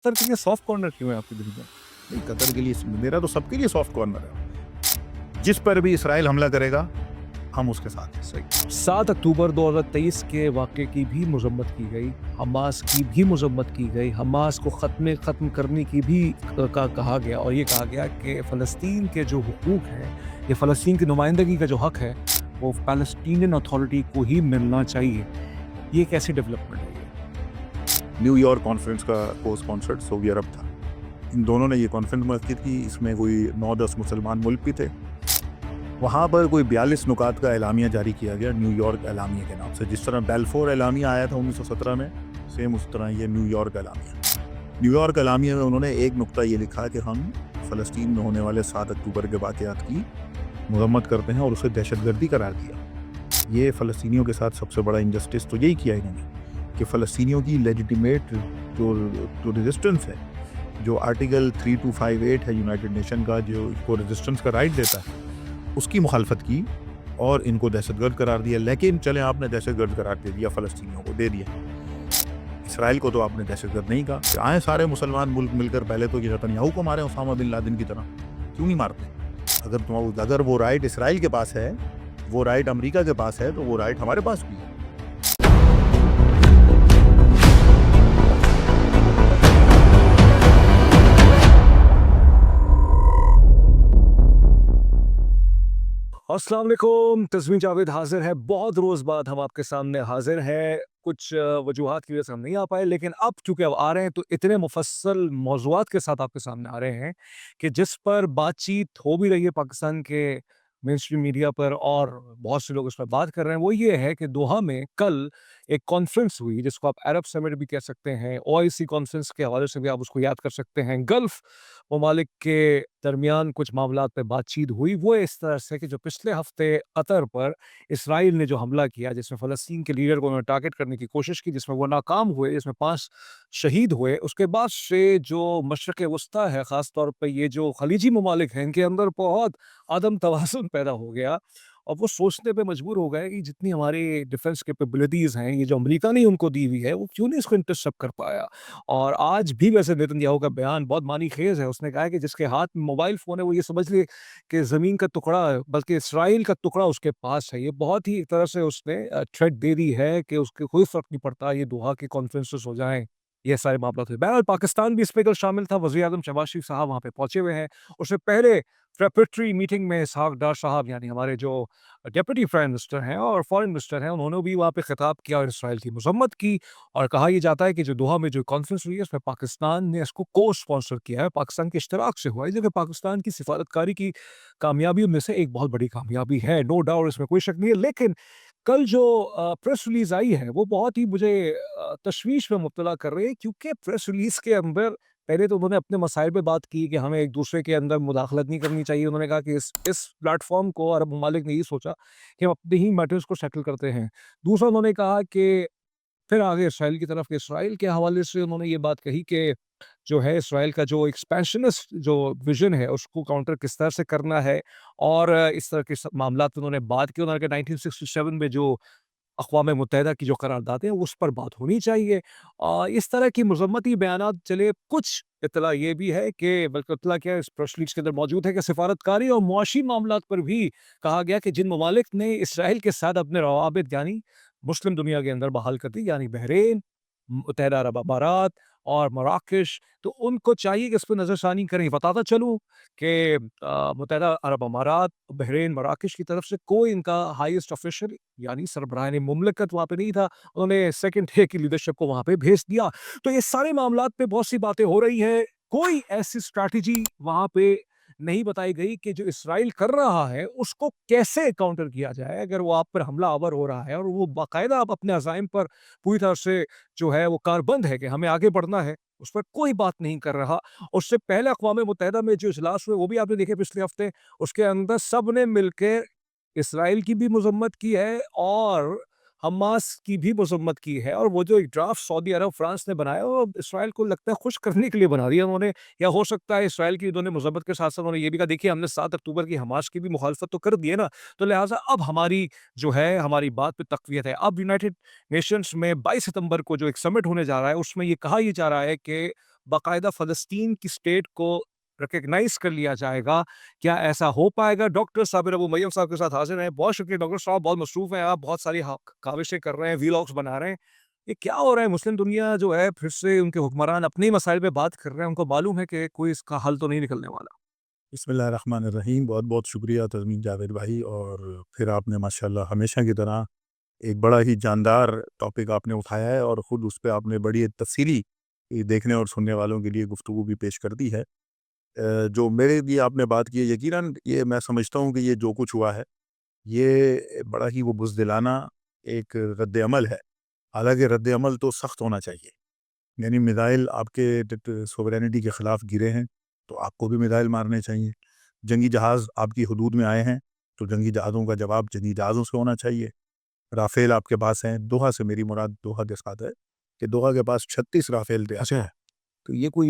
قطر کے لیے soft corner کیوں ہے آپ کی دل میں؟ نہیں، قطر کے لیے میرا تو سب کے لیے سافٹ کارنر ہے. جس پر بھی اسرائیل حملہ کرے گا ہم اس کے ساتھ ہیں. صحیح. 7 اکتوبر 2023 کے واقعے کی بھی مذمت کی گئی، حماس کی بھی مذمت کی گئی، حماس کو ختم کرنے کی بھی کہا گیا، اور یہ کہا گیا کہ فلسطین کے جو حقوق ہیں یا فلسطین کی نمائندگی کا جو حق ہے وہ پیلسٹینین اتھارٹی کو ہی ملنا چاہیے. یہ کیسی ڈیولپمنٹ ہے؟ نیو یارک کانفرنس کا کو اسپانسرڈ سعودی عرب تھا. ان دونوں نے یہ کانفرنس منعقد کی. اس میں کوئی 9-10 مسلمان ملک بھی تھے. وہاں پر کوئی 42 نکات کا اعلامیہ جاری کیا گیا نیو یارک اعلامیہ کے نام سے. جس طرح بیلفور اعلامیہ آیا تھا 1917 میں، سیم اس طرح یہ نیو یارک اعلامیہ. نیو یارک اعلامیہ میں انہوں نے ایک نقطہ یہ لکھا کہ ہم فلسطین میں ہونے والے 7 اکتوبر کے واقعات کی مذمت کرتے ہیں اور اسے دہشت گردی قرار دیا. یہ فلسطینیوں کے ساتھ سب سے بڑا انجسٹس تو یہی کیا انہوں نے کہ فلسطینیوں کی لیجیٹیمیٹ جو ریزسٹنس ہے، جو آرٹیکل 3258 ہے یونائٹڈ نیشن کا، جو اس کو ریزسٹنس کا رائٹ دیتا ہے، اس کی مخالفت کی اور ان کو دہشت گرد قرار دیا. لیکن چلیں، آپ نے دہشت گرد قرار دے دیا، فلسطینیوں کو دے دیا، اسرائیل کو تو آپ نے دہشت گرد نہیں کہا. آئیں سارے مسلمان ملک مل کر پہلے تو یہ نتنیاہو کو مارے اسامہ بن لادن کی طرح. کیوں نہیں مارتے؟ اگر وہ رائٹ اسرائیل کے پاس ہے، وہ رائٹ امریکہ کے پاس ہے، تو وہ رائٹ ہمارے پاس بھی ہے. السلام علیکم. تسمیم جاوید حاضر ہے. بہت روز بعد ہم آپ کے سامنے حاضر ہیں. کچھ وجوہات کی وجہ سے ہم نہیں آ پائے، لیکن اب چونکہ اب آ رہے ہیں تو اتنے مفصل موضوعات کے ساتھ آپ کے سامنے آ رہے ہیں کہ جس پر بات چیت ہو بھی رہی ہے پاکستان کے مین اسٹریم میڈیا پر، اور بہت سے لوگ اس پر بات کر رہے ہیں. وہ یہ ہے کہ دوحہ میں کل ایک کانفرنس ہوئی، جس کو آپ عرب سمٹ بھی کہہ سکتے ہیں، OIC کانفرنس کے حوالے سے بھی آپ اس کو یاد کر سکتے ہیں. گلف ممالک کے درمیان کچھ معاملات پہ بات چیت ہوئی. وہ اس طرح سے کہ جو پچھلے ہفتے قطر پر اسرائیل نے جو حملہ کیا، جس میں فلسطین کے لیڈر کو انہوں نے ٹارگٹ کرنے کی کوشش کی، جس میں وہ ناکام ہوئے، جس میں 5 شہید ہوئے، اس کے بعد سے جو مشرق وسطیٰ ہے، خاص طور پہ یہ جو خلیجی ممالک ہیں، ان کے اندر بہت عدم توازن پیدا ہو گیا، اور وہ سوچنے پہ مجبور ہو گئے کہ جتنی ہماری ڈیفنس کیپیبلٹیز ہیں، یہ جو امریکہ نے ان کو دی ہوئی ہے، وہ کیوں نہیں اس کو انٹرسپٹ کر پایا. اور آج بھی ویسے نیتنیاہو کا بیان بہت معنی خیز ہے. اس نے کہا ہے کہ جس کے ہاتھ میں موبائل فون ہے وہ یہ سمجھ لے کہ زمین کا ٹکڑا، بلکہ اسرائیل کا ٹکڑا اس کے پاس ہے. یہ بہت ہی ایک طرح سے اس نے تھریٹ دے دی ہے کہ اس کے کوئی فرق نہیں پڑتا یہ دوحہ کی کانفرنسز ہو جائیں، یہ سارے معاملات ہوئے. بہرحال پاکستان بھی اس پہ کل شامل تھا. وزیر اعظم شہباز شریف صاحب وہاں پہ پہنچے ہوئے ہیں. اس سے پہلے پریپریٹری میٹنگ میں اسحاق ڈار صاحب، یعنی ہمارے جو ڈپٹی پرائم منسٹر ہیں اور فارن منسٹر ہیں، انہوں نے بھی وہاں پہ خطاب کیا اور اسرائیل کی مذمت کی، اور کہا یہ جاتا ہے کہ جو دوحہ میں جو کانفرنس ہوئی ہے اس میں پاکستان نے اس کو کو اسپانسر کیا ہے، پاکستان کے اشتراک سے ہوا ہے، جو کہ پاکستان کی سفارتکاری کی کامیابیوں میں سے ایک بہت بڑی کامیابی ہے. نو ڈاؤٹ، اس میں کوئی شک نہیں ہے. لیکن کل جو پریس ریلیز آئی ہے وہ بہت ہی مجھے تشویش میں مبتلا کر رہی ہے، کیونکہ پریس ریلیز کے اندر پہلے تو انہوں نے اپنے مسائل پہ بات کی کہ ہمیں ایک دوسرے کے اندر مداخلت نہیں کرنی چاہیے. انہوں نے کہا کہ اس پلیٹ فارم کو عرب ممالک نے یہ سوچا کہ ہم اپنے ہی میٹرز کو سیٹل کرتے ہیں. دوسرا انہوں نے کہا کہ پھر آگے اسرائیل کی طرف، کہ اسرائیل کے حوالے سے انہوں نے یہ بات کہی کہ جو ہے اسرائیل کا جو ایکسپینشنسٹ جو ویژن ہے اس کو کاؤنٹر کس طرح سے کرنا ہے، اور اس طرح کے معاملات انہوں نے بات کی. انہوں نے کہا 1967 میں جو اقوام متحدہ کی جو قراردادیں ہیں اس پر بات ہونی چاہیے. اس طرح کی مذمتی بیانات چلے. کچھ اطلاع یہ بھی ہے کہ، بلکہ اطلاع کیا اس پریس ریلیز کے اندر موجود ہے، کہ سفارتکاری اور معاشی معاملات پر بھی کہا گیا کہ جن ممالک نے اسرائیل کے ساتھ اپنے روابط یعنی مسلم دنیا کے اندر بحال کر دی، یعنی بحرین، متحدہ عرب امارات اور مراکش، تو ان کو چاہیے کہ اس پہ نظر ثانی کریں. بتاتا چلوں کہ متحدہ عرب امارات، بحرین، مراکش کی طرف سے کوئی ان کا ہائیسٹ آفیشل یعنی سربراہ مملکت وہاں پہ نہیں تھا. انہوں نے سیکنڈ ڈے کی لیڈرشپ کو وہاں پہ بھیج دیا. تو یہ سارے معاملات پہ بہت سی باتیں ہو رہی ہیں. کوئی ایسی اسٹریٹجی وہاں پہ نہیں بتائی گئی کہ جو اسرائیل کر رہا ہے اس کو کیسے کاؤنٹر کیا جائے اگر وہ آپ پر حملہ آور ہو رہا ہے، اور وہ باقاعدہ آپ اپنے عزائم پر پوری طرح سے جو ہے وہ کاربند ہے کہ ہمیں آگے بڑھنا ہے. اس پر کوئی بات نہیں کر رہا. اس سے پہلے اقوام متحدہ میں جو اجلاس ہوئے وہ بھی آپ نے دیکھے پچھلے ہفتے، اس کے اندر سب نے مل کے اسرائیل کی بھی مذمت کی ہے اور حماس کی بھی مذمت کی ہے. اور وہ جو ایک ڈرافٹ سعودی عرب فرانس نے بنایا وہ اسرائیل کو لگتا ہے خوش کرنے کے لیے بنا دیا انہوں نے، یا ہو سکتا ہے اسرائیل کی انہوں نے مذمت کے ساتھ ساتھ انہوں نے یہ بھی کہا دیکھیے ہم نے 7 اکتوبر کی حماس کی بھی مخالفت تو کر دی ہے نا، تو لہٰذا اب ہماری جو ہے ہماری بات پہ تقویت ہے. اب یونائٹڈ نیشنز میں 22 ستمبر کو جو ایک سمٹ ہونے جا رہا ہے اس میں یہ کہا یہ جا رہا ہے کہ باقاعدہ فلسطین کی اسٹیٹ کو ریکگنائز کر لیا جائے گا. کیا ایسا ہو پائے گا؟ ڈاکٹر صابر ابو مریم صاحب کے ساتھ حاضر ہیں. بہت شکریہ ڈاکٹر صاحب, بہت مصروف ہیں آپ, بہت ساری کاوشیں کر رہے ہیں, ویلاگس بنا رہے ہیں. یہ کیا ہو رہا ہے؟ مسلم دنیا جو ہے پھر سے ان کے حکمران اپنے ہی مسائل پہ بات کر رہے ہیں, ان کو معلوم ہے کہ کوئی اس کا حل تو نہیں نکلنے والا. بسم اللہ الرحمن الرحیم. بہت بہت شکریہ تزمین جاوید بھائی, اور پھر آپ نے ماشاءاللہ ہمیشہ کی طرح ایک بڑا ہی جاندار ٹاپک آپ نے اٹھایا ہے, اور خود اس پہ آپ نے بڑی تفصیلی دیکھنے اور سننے والوں کے لیے گفتگو بھی پیش کر دی ہے. جو میرے لیے آپ نے بات کی ہے, یقیناً یہ میں سمجھتا ہوں کہ یہ جو کچھ ہوا ہے یہ بڑا ہی وہ بزدلانہ ایک رد عمل ہے. حالانکہ رد عمل تو سخت ہونا چاہیے, یعنی میزائل آپ کے سوورینٹی کے خلاف گرے ہیں تو آپ کو بھی میزائل مارنے چاہیے. جنگی جہاز آپ کی حدود میں آئے ہیں تو جنگی جہازوں کا جواب جنگی جہازوں سے ہونا چاہیے. رافیل آپ کے پاس ہیں, دوحہ سے میری مراد دوحہ کے ساتھ ہے کہ دوحہ کے پاس 36 رافیل تھے. اچھا. تو یہ کوئی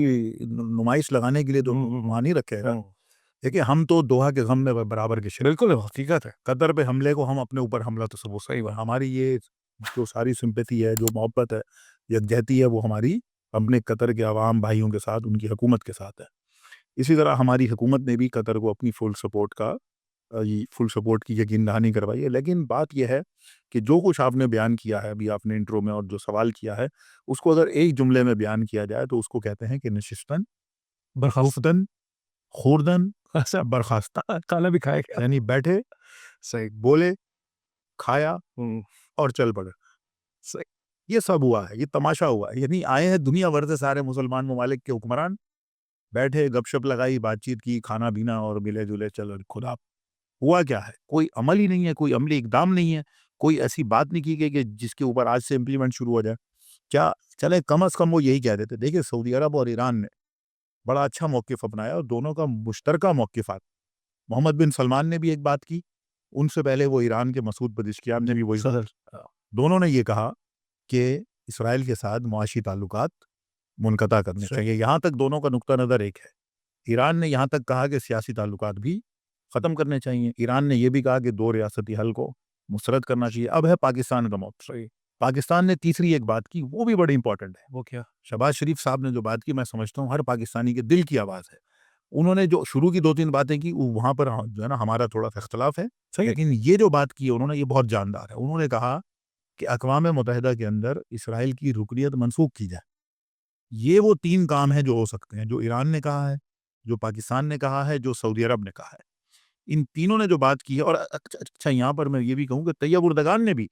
نمائش لگانے کے لیے تو وہاں نہیں رکھے گا. دیکھیں ہم تو دوحہ کے غم میں برابر کے شریک. بالکل حقیقت ہے. قطر پہ حملے کو ہم اپنے اوپر حملہ تصور. صحیح بات. ہماری یہ جو ساری سمپیتی ہے, جو محبت ہے, یکجہتی ہے, وہ ہماری اپنے قطر کے عوام بھائیوں کے ساتھ, ان کی حکومت کے ساتھ ہے. اسی طرح ہماری حکومت نے بھی قطر کو اپنی فل سپورٹ کی یقین دہانی کروائی ہے. لیکن بات یہ ہے کہ جو کچھ آپ نے بیان کیا ہے ابھی آپ نے انٹرو میں, اور جو سوال کیا ہے, اس کو اگر ایک جملے میں بیان کیا جائے تو اس کو کہتے ہیں کہ نشستن برخاستن خوردن برخاستہ. کھانا بھی کھائے گا. یعنی بیٹھے, صحیح. بولے, کھایا اور چل پڑے. صحیح. یہ سب ہوا ہے, یہ تماشا ہوا ہے. یعنی آئے ہیں دنیا بھر سے سارے مسلمان ممالک کے حکمران, بیٹھے, گپ شپ لگائی, بات چیت کی, کھانا پینا اور ملے جلے چلو. خدا ہوا کیا ہے؟ کوئی عمل ہی نہیں ہے, کوئی عملی اقدام نہیں ہے, کوئی ایسی بات نہیں کی گئی کہ جس کے اوپر آج سے امپلیمنٹ شروع ہو جائے. کیا چلے کم از کم وہ یہی کہہ دیتے. دیکھیں سعودی عرب اور ایران نے بڑا اچھا موقف اپنایا, اور دونوں کا مشترکہ موقفات. محمد بن سلمان نے بھی ایک بات کی, ان سے پہلے وہ ایران کے مسعود پزشکیان نے بھی وہی. دونوں نے یہ کہا کہ اسرائیل کے ساتھ معاشی تعلقات منقطع کرنے چاہیے. یہاں تک دونوں کا نقطہ نظر ایک ہے. ایران نے یہاں تک کہا کہ سیاسی تعلقات بھی ختم کرنے چاہیے. ایران نے یہ بھی کہا کہ 2 ریاستی حل کو مسترد کرنا چاہیے. اب ہے پاکستان کا موقف. پاکستان نے تیسری ایک بات کی, وہ بھی بڑی امپورٹنٹ ہے. وہ کیا؟ شہباز شریف صاحب نے جو بات کی, میں سمجھتا ہوں ہر پاکستانی کے دل کی آواز ہے. انہوں نے جو شروع کی 2-3 باتیں کی, وہاں پر جو ہے نا ہمارا تھوڑا سا اختلاف ہے, لیکن یہ جو بات کی انہوں نے, یہ بہت جاندار ہے. انہوں نے کہا کہ اقوام متحدہ کے اندر اسرائیل کی رکنیت منسوخ کی جائے. یہ وہ 3 کام ہیں جو ہو سکتے ہیں, جو ایران نے کہا ہے, جو پاکستان نے کہا ہے, جو سعودی عرب نے کہا ہے. ان تینوں نے جو بات کی ہے. اور اچھا یہاں پر میں یہ بھی کہوں کہ طیب اردگان نے بھی,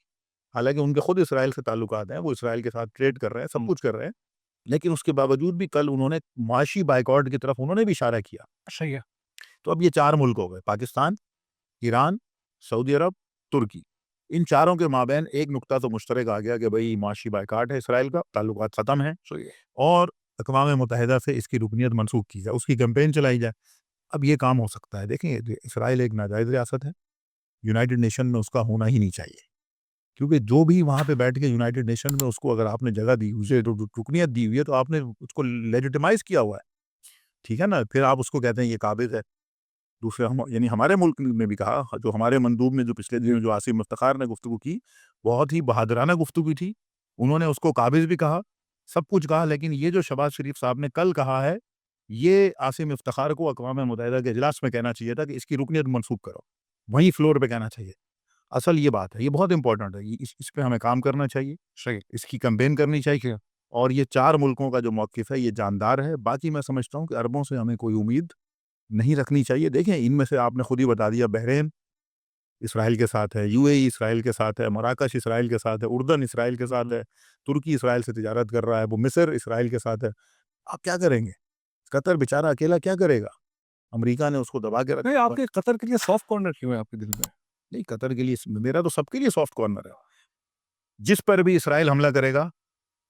حالانکہ ان کے خود اسرائیل سے تعلقات ہیں, وہ اسرائیل کے ساتھ ٹریڈ کر رہے ہیں, سب کچھ کر رہے ہیں, لیکن اس کے باوجود بھی کل انہوں نے معاشی بائیکاٹ کی طرف انہوں نے بھی اشارہ کیا. صحیح ہے. تو اب یہ 4 ملک ہو گئے, پاکستان, ایران, سعودی عرب, ترکی. ان چاروں کے مابین ایک نقطہ تو مشترک آ گیا کہ بھئی معاشی بائیکاٹ ہے اسرائیل کا, تعلقات ختم ہیں, اور اقوام متحدہ سے اس کی رکنیت منسوخ کی جائے, اس کی کیمپین چلائی جائے. اب یہ کام ہو سکتا ہے. دیکھیں اسرائیل ایک ناجائز ریاست ہے, یونائٹڈ نیشن میں اس کا ہونا ہی نہیں چاہیے, کیونکہ جو بھی وہاں پہ بیٹھ کے یونائٹڈ نیشن میں اس کو اگر آپ نے جگہ دی, اسے رکنیت دی ہوئی ہے, تو آپ نے اس کو لیجیٹمائز کیا ہوا ہے. ٹھیک ہے نا, پھر آپ اس کو کہتے ہیں یہ قابض ہے. دوسرے یعنی ہمارے ملک نے بھی کہا, جو ہمارے مندوب نے جو پچھلے دنوں جو عاصم افتخار نے گفتگو کی, بہت ہی بہادرانہ گفتگو تھی. انہوں نے اس کو قابض بھی کہا, سب کچھ کہا. لیکن یہ جو شہباز شریف صاحب نے کل کہا ہے, یہ عاصم افتخار کو اقوام متحدہ کے اجلاس میں کہنا چاہیے تھا کہ اس کی رکنیت منسوخ کرو, وہیں فلور پہ کہنا چاہیے. اصل یہ بات ہے, یہ بہت امپورٹنٹ ہے, اس پہ ہمیں کام کرنا چاہیے. صحیح. اس کی کیمپین کرنی چاہیے. اور یہ 4 ملکوں کا جو موقف ہے یہ جاندار ہے. باقی میں سمجھتا ہوں کہ عربوں سے ہمیں کوئی امید نہیں رکھنی چاہیے. دیکھیں ان میں سے آپ نے خود ہی بتا دیا, بحرین اسرائیل کے ساتھ ہے, یو اے ای اسرائیل کے ساتھ ہے, مراکش اسرائیل کے ساتھ ہے, اردن اسرائیل کے ساتھ ہے, ترکی اسرائیل سے تجارت کر رہا ہے, وہ مصر اسرائیل کے ساتھ ہے. آپ کیا کریں گے؟ قطر بیچارہ اکیلا کیا کرے گا؟ امریکہ نے اس کو دبا کے رکھا. آپ کے قطر کے لیے سافٹ کارنر کیوں ہے آپ کے دل میں؟ نہیں, قطر کے لیے, میرا تو سب کے لیے سافٹ کارنر ہے. جس پر بھی اسرائیل حملہ کرے گا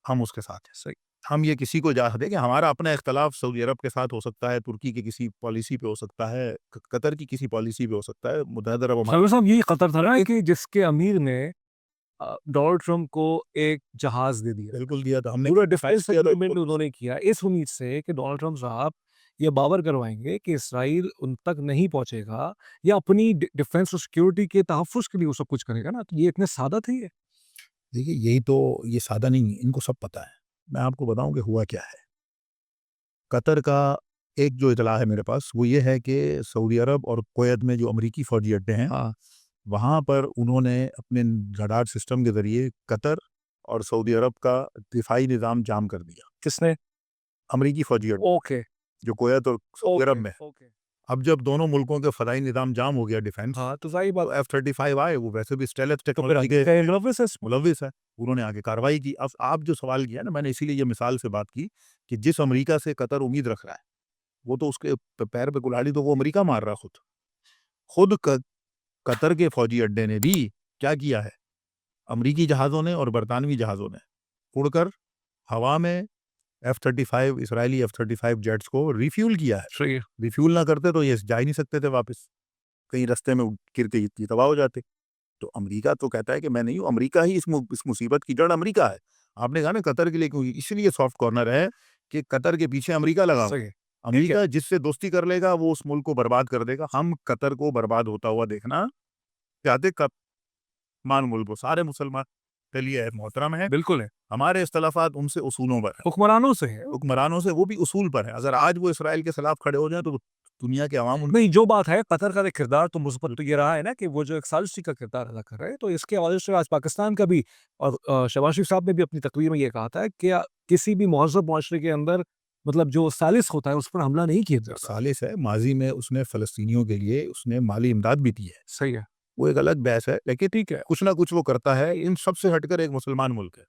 ہم اس کے ساتھ ہیں. صحیح. ہم یہ کسی کو جا دیں کہ ہمارا اپنا اختلاف سعودی عرب کے ساتھ ہو سکتا ہے, ترکی کی کسی پالیسی پہ ہو سکتا ہے, قطر کی کسی پالیسی پہ ہو سکتا ہے, متحدہ عرب امارات. صاحب یہی قطر تھا نا کہ جس کے امیر نے ڈونلڈ ٹرمپ کو ایک جہاز دے دیا. بالکل دیا تھا ہم نے, پورا ڈیفینس ایگریمنٹ انہوں نے کیا اس امید سے کہ ڈونلڈ ٹرمپ صاحب یہ باور کروائیں گے کہ اسرائیل ان تک نہیں پہنچے گا, یا اپنی ڈیفینس اور سیکیورٹی کے تحفظ کے لیے وہ سب کچھ کرے گا نا. تو یہ اتنے سادہ تھے. یہ دیکھیے, یہی تو, یہ سادہ نہیں ہے, ان کو سب پتہ ہے. میں آپ کو بتاؤں کہ ہوا کیا ہے. قطر کا ایک جو اطلاع ہے میرے پاس وہ یہ ہے کہ سعودی عرب اور کویت میں جو امریکی فوجی اڈے ہیں ہاں وہاں پر انہوں نے اپنے رڈار سسٹم کے ذریعے قطر اور سعودی عرب کا دفاعی نظام جام کر دیا. کس نے؟ امریکی فوجی اڈے اوکے جو کویت اور سعودی عرب میں. اوکے اب جب دونوں ملکوں کے فضائی نظام جام ہو گیا ڈیفینس، ہاں تو ظاہر بات تو F-35 آئے، وہ ویسے بھی اسٹیلتھ تو پھر ٹیکنالوجی کے ملوث ہے اس میں۔ ملوث ہے، انہوں نے آگے کاروائی کی. اب آپ جو سوال کیا نا، میں نے اسی لیے یہ مثال سے بات کی کہ جس امریکہ سے قطر امید رکھ رہا ہے وہ تو اس کے پیر پہ کلاڑی تو وہ امریکہ مار رہا خود قطر کے فوجی اڈے نے بھی کیا کیا ہے، امریکی جہازوں نے اور برطانوی جہازوں نے اڑ کر ہوا میں F-35 اسرائیلی F-35 جیٹس کو ریفیول کیا ہے. صحیح ہے۔ ریفیول نہ کرتے تو یہ جا ہی نہیں سکتے تھے واپس، کہیں رستے میں گر کے یہ تباہ ہو جاتے. تو امریکہ تو کہتا ہے کہ میں نہیں ہوں، امریکہ ہی اس مصیبت کی جڑ امریکہ ہے. آپ نے کہا نا قطر کے لیے کیوں، اس لیے سافٹ کارنر ہے کہ قطر کے پیچھے امریکہ لگا ہوا ہے. صحیح ہے۔ امریکہ جس سے دوستی کر لے گا وہ اس ملک کو برباد کر دے گا. ہم قطر کو برباد ہوتا ہوا دیکھنا چاہتے. کب مان ملک سارے مسلمان کے لیے محترم ہے، بالکل ہے، ہمارے اختلافات ان سے اصولوں پر ہے، حکمرانوں سے ہے۔ حکمرانوں سے، وہ بھی اصول پر ہے. اگر آج وہ اسرائیل کے خلاف کھڑے ہو جائیں تو دنیا کے عوام ان نہیں جو بات ہے قطر کا کردار تو مثبت تو یہ رہا ہے نا کہ وہ جو ایک ثالثی کا کردار ادا کر رہے ہیں، تو اس کے حوالے سے آج پاکستان کا بھی اور شہباز شریف صاحب نے بھی اپنی تقریر میں یہ کہا تھا کہ کسی بھی مہذب معاشرے کے اندر مطلب جو ثالث ہوتا ہے اس پر حملہ نہیں کیا جاتا۔ ثالث ہے. ماضی میں اس نے فلسطینیوں کے لیے اس نے مالی امداد بھی دی ہے، صحیح ہے، وہ ایک الگ بحث ہے، لیکن ٹھیک ہے۔ کچھ نہ کچھ وہ کرتا ہے. ان سب سے ہٹ کر ایک مسلمان ملک ہے.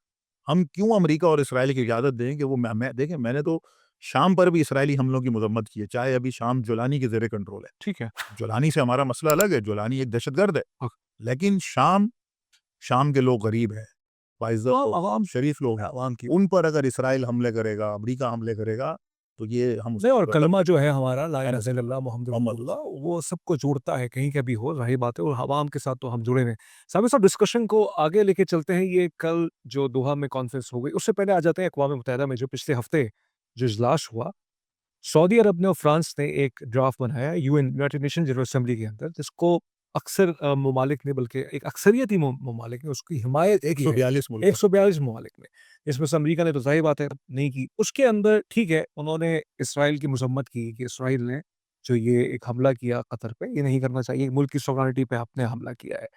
ہم کیوں امریکہ اور اسرائیل کی اجازت دیں کہ وہ دیکھیں، میں نے تو شام پر بھی اسرائیلی حملوں کی مذمت کی ہے، چاہے ابھی شام جولانی کے زیر کنٹرول ہے. ٹھیک ہے، جولانی سے ہمارا مسئلہ الگ ہے، جولانی ایک دہشت گرد ہے، ہاں۔ لیکن شام کے لوگ غریب ہیں، باعزت لوگ، عوام شریف لوگ ہیں، عوام کی، ان پر اگر اسرائیل حملے کرے گا، امریکہ حملے کرے گا تو یہ ہم نہیں، اور کلمہ جو ہے ہمارا لا الہ الا اللہ محمد رسول اللہ، وہ سب کو جوڑتا ہے کہیں کا بھی ہو، ظاہر بات ہے، اور عوام کے ساتھ تو ہم جڑے ہیں۔ صاحب ڈسکشن کو آگے لے کے چلتے ہیں۔ یہ کل جو دوحہ میں کانفرنس ہو گئی، اس سے پہلے آ جاتے ہیں اقوام متحدہ میں جو پچھلے ہفتے جو اجلاس ہوا، سعودی عرب نے اور فرانس نے ایک ڈرافٹ بنایا یونائٹڈ نیشن جنرل اسمبلی کے اندر، جس کو اکثر ممالک نے، بلکہ ایک اکثریتی ممالک نے اس کی حمایت کی ہے، 142 ملک 142 ممالک میں، جس میں سے امریکہ نے تو ظاہر بات ہے نہیں کی۔ اس کے اندر ٹھیک ہے انہوں نے اسرائیل کی مذمت کی کہ اسرائیل نے جو یہ ایک حملہ کیا قطر پہ، یہ نہیں کرنا چاہیے، ملک کی سوورنٹی پہ آپ نے حملہ کیا ہے۔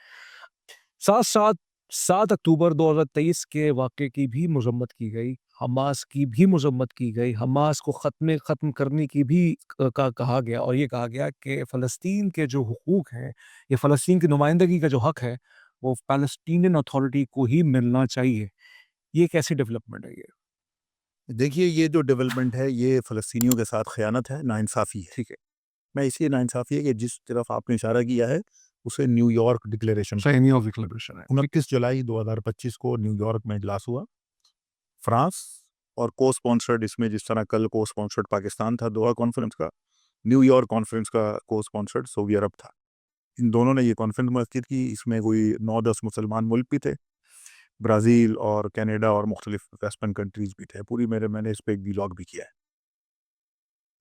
ساتھ ساتھ 7 اکتوبر 2023 کے واقعے کی بھی مذمت کی گئی، حماس کی بھی مذمت کی گئی، حماس کو ختم کرنے کی بھی کہا گیا، اور یہ کہا گیا کہ فلسطین کے جو حقوق ہیں، یہ فلسطین کی نمائندگی کا جو حق ہے وہ پیلسٹینین اتھارٹی کو ہی ملنا چاہیے۔ یہ کیسی ڈیولپمنٹ ہے یہ؟ دیکھیے، یہ جو ڈیولپمنٹ ہے یہ فلسطینیوں کے ساتھ خیانت ہے، ناانصافی ہے. ٹھیک ہے، میں اسی ناانصافی ہے کہ جس طرف آپ نے اشارہ کیا ہے اسے نیو یارک ڈکلیریشن، صحیح آف ڈکلیریشن ہے۔ 29 جولائی 2025 کو نیو یارک میں اجلاس ہوا. فرانس اور کو اسپانسرڈ، اس میں جس طرح کل کو اسپانسرڈ پاکستان تھا دوحہ کانفرنس کا، نیو یارک کانفرنس کا کو اسپانسرڈ سعودی عرب تھا. ان دونوں نے یہ کانفرنس منعقد کی. اس میں کوئی 9-10 مسلمان ملک بھی تھے، برازیل اور کینیڈا اور مختلف ویسٹرن کنٹریز بھی تھے. میں نے اس پہ ایک ویلاگ بھی کیا ہے.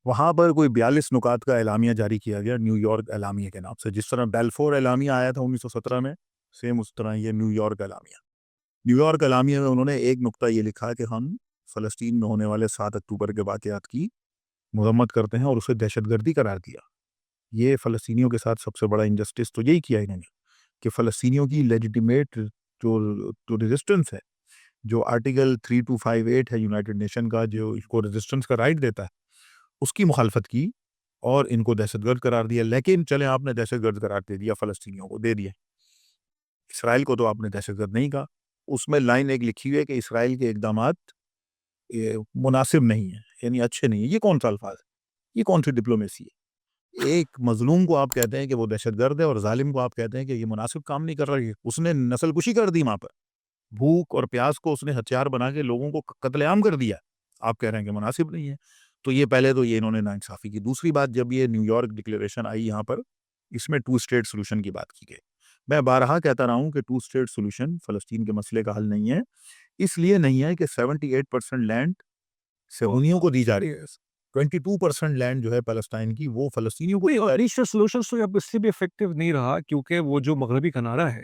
وہاں پر کوئی 42 نکات کا اعلامیہ جاری کیا گیا نیو یارک اعلامیہ کے نام سے. جس طرح بیلفور اعلامیہ آیا تھا 1917 میں، سیم اس طرح یہ نیو یارک اعلامیہ. نیو یارک اعلامیہ میں انہوں نے ایک نقطہ یہ لکھا کہ ہم فلسطین میں ہونے والے 7 اکتوبر کے واقعات کی مذمت کرتے ہیں اور اسے دہشت گردی قرار دیا. یہ فلسطینیوں کے ساتھ سب سے بڑا انجسٹس تو یہی کیا انہوں نے کہ فلسطینیوں کی لیجیٹیمیٹ جو ریزسٹنس ہے، جو آرٹیکل 3258 ہے یونائٹڈ نیشن کا، جو اس کو ریزسٹنس کا رائٹ دیتا ہے، اس کی مخالفت کی اور ان کو دہشت گرد قرار دیا. لیکن چلیں، آپ نے دہشت گرد قرار دے دیا، فلسطینیوں کو دے دیا، اسرائیل کو تو آپ نے دہشت گرد نہیں کہا. اس میں لائن ایک لکھی ہوئی ہے کہ اسرائیل کے اقدامات مناسب نہیں ہیں، یعنی اچھے نہیں ہیں. یہ کون سا الفاظ ہے؟ یہ کون سی ڈپلومیسی ہے؟ ایک مظلوم کو آپ کہتے ہیں کہ وہ دہشت گرد ہے، اور ظالم کو آپ کہتے ہیں کہ یہ مناسب کام نہیں کر رہی ہے. اس نے نسل کشی کر دی وہاں پر، بھوک اور پیاس کو اس نے ہتھیار بنا کے لوگوں کو قتل عام کر دیا. آپ کہہ رہے ہیں کہ مناسب نہیں ہے. تو یہ پہلے تو یہ انہوں نے ناانصافی کی. دوسری بات، جب یہ نیو یارک ڈکلیریشن آئی یہاں پر، اس میں 2 اسٹیٹ سولوشن کی بات کی گئی. میں بارہا کہتا رہا ہوں کہ 2 اسٹیٹ سولوشن فلسطین کے مسئلے کا حل نہیں ہے. اس لیے نہیں ہے کہ 78% لینڈ صہیونیوں کو دی جا رہی ہے، 22% لینڈ جو ہے پیلسٹائن کی وہ فلسطینیوں کو. ایڈیشنل سولوشنز تو اب اس سے بھی افیکٹو نہیں رہا، کیونکہ وہ جو مغربی کنارہ ہے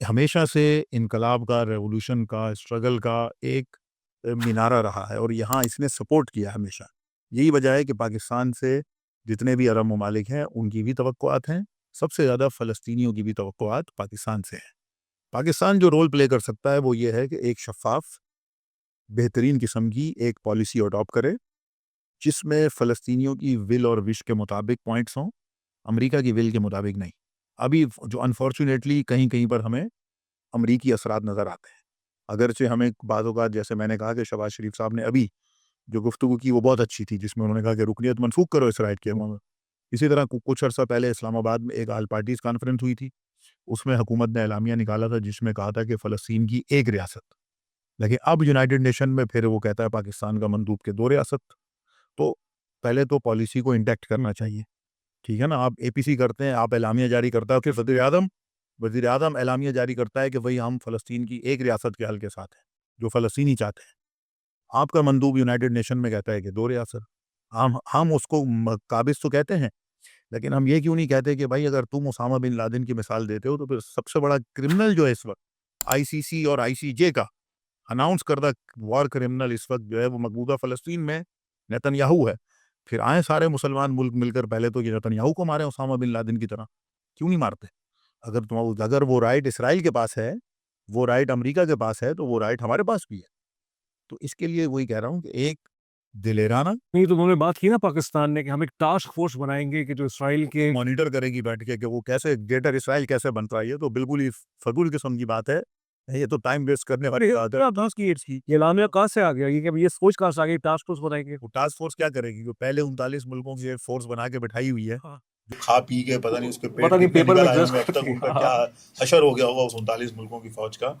ہمیشہ سے انقلاب کا، ریولوشن کا، اسٹرگل کا ایک مینارہ رہا ہے، اور یہاں اس نے سپورٹ کیا ہمیشہ. یہی وجہ ہے کہ پاکستان سے جتنے بھی عرب ممالک ہیں ان کی بھی توقعات ہیں، سب سے زیادہ فلسطینیوں کی بھی توقعات پاکستان سے ہیں. پاکستان جو رول پلے کر سکتا ہے وہ یہ ہے کہ ایک شفاف، بہترین قسم کی ایک پالیسی اڈاپٹ کرے جس میں فلسطینیوں کی ول اور وش کے مطابق پوائنٹس ہوں، امریکہ کی ول کے مطابق نہیں. ابھی جو انفارچونیٹلی کہیں کہیں پر ہمیں امریکی اثرات نظر آتے ہیں، اگرچہ ہمیں بعض اوقات، جیسے میں نے کہا کہ شہباز شریف صاحب نے ابھی جو گفتگو کی وہ بہت اچھی تھی، جس میں انہوں نے کہا کہ رکنیت منسوخ کرو اسرائیل کے. اسی طرح کچھ عرصہ پہلے اسلام آباد میں ایک آل پارٹیز کانفرنس ہوئی تھی، اس میں حکومت نے اعلامیہ نکالا تھا جس میں کہا تھا کہ فلسطین کی ایک ریاست. لیکن اب یونائٹڈ نیشن میں پھر وہ کہتا ہے پاکستان کا مندوب کے 2 ریاست. تو پہلے تو پالیسی کو انٹیکٹ کرنا چاہیے، ٹھیک ہے نا. آپ اے پی سی کرتے ہیں، آپ اعلامیہ جاری کرتا ہے، پھر وزیر اعظم اعلامیہ جاری کرتا ہے کہ بھئی ہم فلسطین کی ایک ریاست کے حل کے ساتھ ہیں، جو فلسطینی چاہتے ہیں. آپ کا مندوب یونائٹڈ نیشن میں کہتا ہے کہ 2 ریاست. ہم اس کو قابض تو کہتے ہیں، لیکن ہم یہ کیوں نہیں کہتے کہ بھائی اگر تم اسامہ بن لادن کی مثال دیتے ہو تو پھر سب سے بڑا کرمنل جو ہے اس وقت آئی سی سی اور آئی سی جے کا اناؤنس کردہ وار کرمنل اس وقت جو ہے وہ مقبوضہ فلسطین میں نیتن یاہو ہے. پھر آئیں سارے مسلمان ملک مل کر پہلے تو یہ نیتن یاہو کو مارے اسامہ بن لادن کی طرح. کیوں نہیں مارتے؟ اگر وہ رائٹ اسرائیل کے پاس ہے، وہ رائٹ امریکہ کے پاس ہے، تو وہ رائٹ ہمارے پاس بھی ہے. تو اس کے لیے وہی کہہ رہا ہوں کہ ایک دلیرانہ نہیں تو انہوں نے بات کی نا پاکستان نے کہ ہم ایک ٹاسک فورس بنائیں گے کہ جو اسرائیل کے مانیٹر کرے گی بیٹھ کے کہ وہ کیسے گریٹر اسرائیل کیسے بنتا ہے. یہ تو بالکل ہی فضول قسم کی بات ہے، یہ تو ٹائم ویسٹ کرنے والی بات ہے. یہ اعلامیہ کہاں سے آ گیا؟ یہ سوچ کہاں سے آ گئی ٹاسک فورس بنائیں گے؟ وہ ٹاسک فورس کیا کرے گی؟ وہ پہلے 39 ملکوں کی ایک فورس بنا کے بٹھائی ہوئی ہے، جو کھا پی کے پتہ نہیں اس کے پیٹ کتنے نکل آئے ہوں گے، اب تک ان کا کیا حشر ہو گیا ہوگا اس 39 ملکوں کی فوج کا.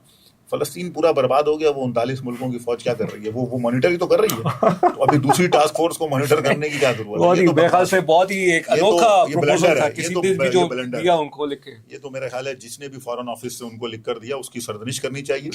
فلسطین پورا برباد ہو گیا، وہ 39 ملکوں کی فوج کیا کر رہی ہے؟ وہ مانیٹر ہی تو کر رہی ہے. تو ابھی دوسری ٹاسک فورس کو مانیٹر کرنے کی کیا ضرورت ہے؟ میرے خیال سے بہت ہی ایک انوکھا پروپوزل تھا کسی نے بھی جو دیا ان کو لکھ کے. یہ تو میرا خیال ہے جس نے بھی فارن آفس سے ان کو لکھ کر دیا اس کی سرزنش کرنی چاہیے،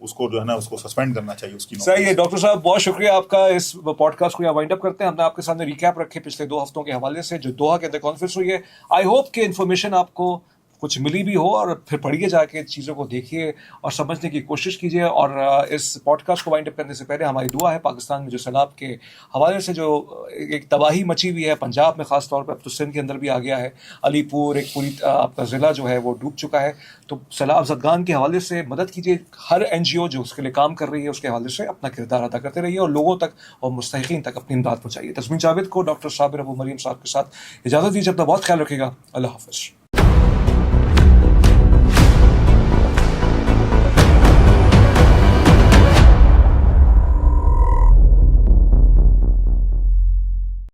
اس کو جو ہے نا اس کو سسپینڈ کرنا چاہیے اس کی. صحیح ہے ڈاکٹر صاحب، بہت شکریہ آپ کا. اس پوڈ کاسٹ کو یہاں وائنڈ اپ کرتے ہیں. ہم نے آپ کے سامنے ریکیپ رکھے پچھلے 2 ہفتوں کے حوالے سے جو دوحہ کے اندر کانفرنس ہوئی ہے. آئی ہوپ کہ انفارمیشن آپ کو کچھ ملی بھی ہو، اور پھر پڑھیے جا کے چیزوں کو دیکھیے اور سمجھنے کی کوشش کیجیے. اور اس پوڈ کاسٹ کو وائنڈ اپ کرنے سے پہلے ہماری دعا ہے پاکستان میں جو سیلاب کے حوالے سے جو ایک تباہی مچی ہوئی ہے پنجاب میں خاص طور پہ، اب تو سندھ کے اندر بھی آ گیا ہے، علی پور ایک پوری آپ کا ضلع جو ہے وہ ڈوب چکا ہے. تو سیلاب زدگان کے حوالے سے مدد کیجیے. ہر این جی او جو اس کے لیے کام کر رہی ہے اس کے حوالے سے اپنا کردار ادا کرتے رہیے اور لوگوں تک اور مستحقین تک اپنی امداد پہنچائیے. تسمین جاوید کو ڈاکٹر صابر ابو مریم صاحب کے ساتھ اجازت دیجیے. اپنا بہت خیال رکھیے گا. اللہ حافظ.